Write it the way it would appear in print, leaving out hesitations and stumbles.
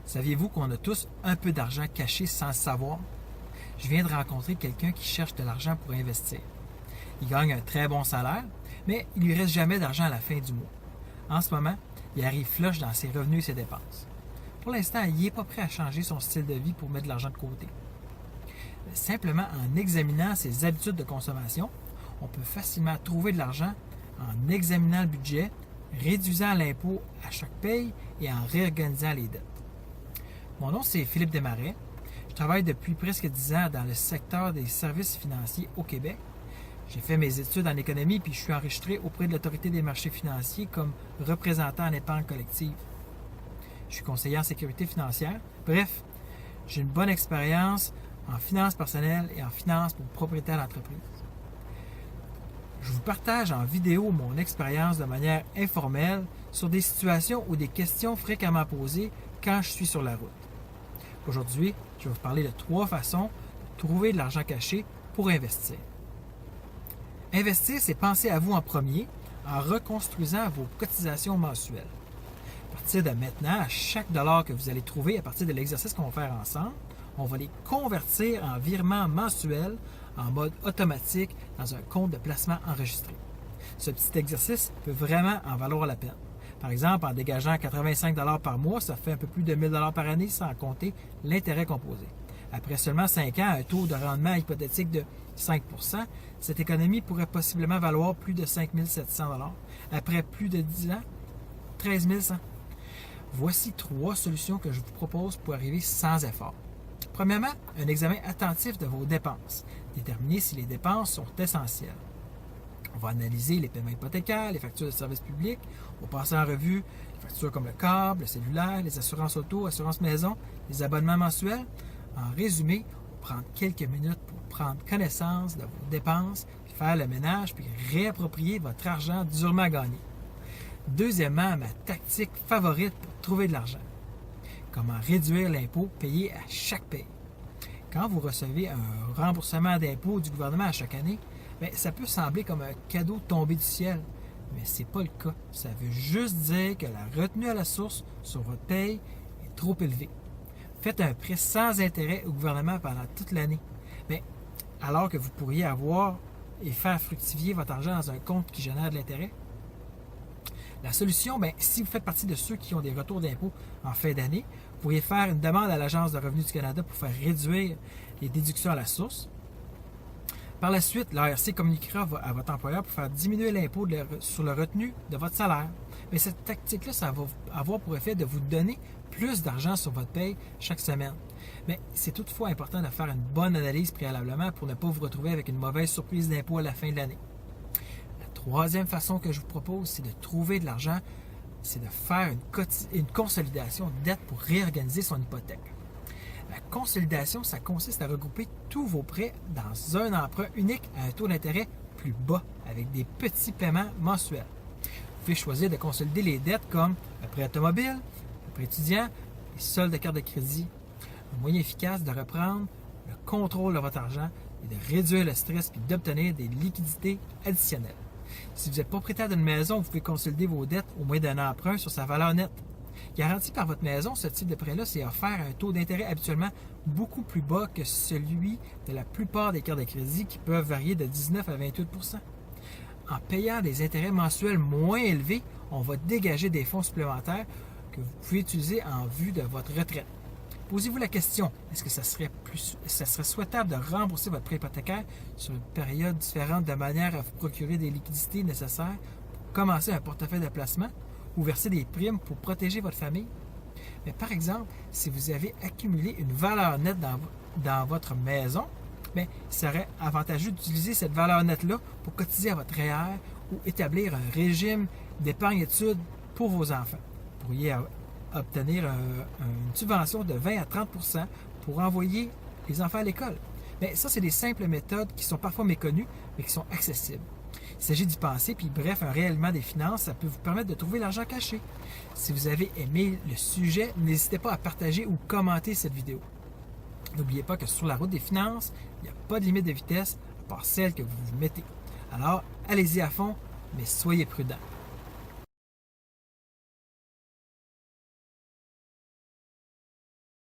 Saviez-vous qu'on a tous un peu d'argent caché sans le savoir? Je viens de rencontrer quelqu'un qui cherche de l'argent pour investir. Il gagne un très bon salaire, mais il lui reste jamais d'argent à la fin du mois. En ce moment, il arrive flush dans ses revenus et ses dépenses. Pour l'instant, il n'est pas prêt à changer son style de vie pour mettre de l'argent de côté. Simplement en examinant ses habitudes de consommation, on peut facilement trouver de l'argent en examinant le budget, réduisant l'impôt à chaque paye et en réorganisant les dettes. Mon nom, c'est Philippe Desmarais. Je travaille depuis presque 10 ans dans le secteur des services financiers au Québec. J'ai fait mes études en économie puis je suis enregistré auprès de l'Autorité des marchés financiers comme représentant en épargne collective. Je suis conseiller en sécurité financière. Bref, j'ai une bonne expérience en finances personnelles et en finances pour propriétaires d'entreprise. Je vous partage en vidéo mon expérience de manière informelle sur des situations ou des questions fréquemment posées quand je suis sur la route. Aujourd'hui, je vais vous parler de 3 façons de trouver de l'argent caché pour investir. Investir, c'est penser à vous en premier en reconstruisant vos cotisations mensuelles. À partir de maintenant, à chaque dollar que vous allez trouver à partir de l'exercice qu'on va faire ensemble, on va les convertir en virements mensuels en mode automatique dans un compte de placement enregistré. Ce petit exercice peut vraiment en valoir la peine. Par exemple, en dégageant 85 $ par mois, ça fait un peu plus de 1 000 $ par année sans compter l'intérêt composé. Après seulement 5 ans, un taux de rendement hypothétique de 5 %, cette économie pourrait possiblement valoir plus de 5 700 $. Après plus de 10 ans, 13 100. Voici 3 solutions que je vous propose pour arriver sans effort. Premièrement, un examen attentif de vos dépenses. Déterminer si les dépenses sont essentielles. On va analyser les paiements hypothécaires, les factures de services publics. On va passer en revue les factures comme le câble, le cellulaire, les assurances auto, assurances maison, les abonnements mensuels. En résumé, on va prendre quelques minutes pour prendre connaissance de vos dépenses, puis faire le ménage, puis réapproprier votre argent durement gagné. Deuxièmement, ma tactique favorite pour trouver de l'argent. Comment réduire l'impôt payé à chaque paye. Quand vous recevez un remboursement d'impôt du gouvernement à chaque année, bien, ça peut sembler comme un cadeau tombé du ciel, mais ce n'est pas le cas. Ça veut juste dire que la retenue à la source sur votre paye est trop élevée. Faites un prêt sans intérêt au gouvernement pendant toute l'année. Mais alors que vous pourriez avoir et faire fructifier votre argent dans un compte qui génère de l'intérêt. La solution, bien, si vous faites partie de ceux qui ont des retours d'impôts en fin d'année, vous pourriez faire une demande à l'Agence de revenus du Canada pour faire réduire les déductions à la source. Par la suite, l'ARC communiquera à votre employeur pour faire diminuer l'impôt sur le retenu de votre salaire. Mais cette tactique-là, ça va avoir pour effet de vous donner plus d'argent sur votre paye chaque semaine. Mais c'est toutefois important de faire une bonne analyse préalablement pour ne pas vous retrouver avec une mauvaise surprise d'impôt à la fin de l'année. La troisième façon que je vous propose, c'est de trouver de l'argent, c'est de faire une consolidation de dette pour réorganiser son hypothèque. La consolidation, ça consiste à regrouper tous vos prêts dans un emprunt unique à un taux d'intérêt plus bas, avec des petits paiements mensuels. Vous pouvez choisir de consolider les dettes comme le prêt automobile, le prêt étudiant, les soldes de carte de crédit. Un moyen efficace de reprendre le contrôle de votre argent et de réduire le stress et d'obtenir des liquidités additionnelles. Si vous êtes propriétaire d'une maison, vous pouvez consolider vos dettes au moins d'un emprunt sur sa valeur nette. Garanti par votre maison, ce type de prêt-là, c'est offert à un taux d'intérêt habituellement beaucoup plus bas que celui de la plupart des cartes de crédit qui peuvent varier de 19 à 28 %. En payant des intérêts mensuels moins élevés, on va dégager des fonds supplémentaires que vous pouvez utiliser en vue de votre retraite. Posez-vous la question, est-ce que ça serait souhaitable de rembourser votre prêt hypothécaire sur une période différente de manière à vous procurer des liquidités nécessaires pour commencer un portefeuille de placement ou verser des primes pour protéger votre famille? Mais par exemple, si vous avez accumulé une valeur nette dans votre maison, bien, il serait avantageux d'utiliser cette valeur nette-là pour cotiser à votre REER ou établir un régime d'épargne-études pour vos enfants. Vous pourriez obtenir une subvention de 20 à 30 % pour envoyer les enfants à l'école. Bien, ça, c'est des simples méthodes qui sont parfois méconnues, mais qui sont accessibles. Il s'agit d'y penser, puis bref, un réalignement des finances, ça peut vous permettre de trouver l'argent caché. Si vous avez aimé le sujet, n'hésitez pas à partager ou commenter cette vidéo. N'oubliez pas que sur la route des finances, il n'y a pas de limite de vitesse à part celle que vous vous mettez. Alors, allez-y à fond, mais soyez prudents.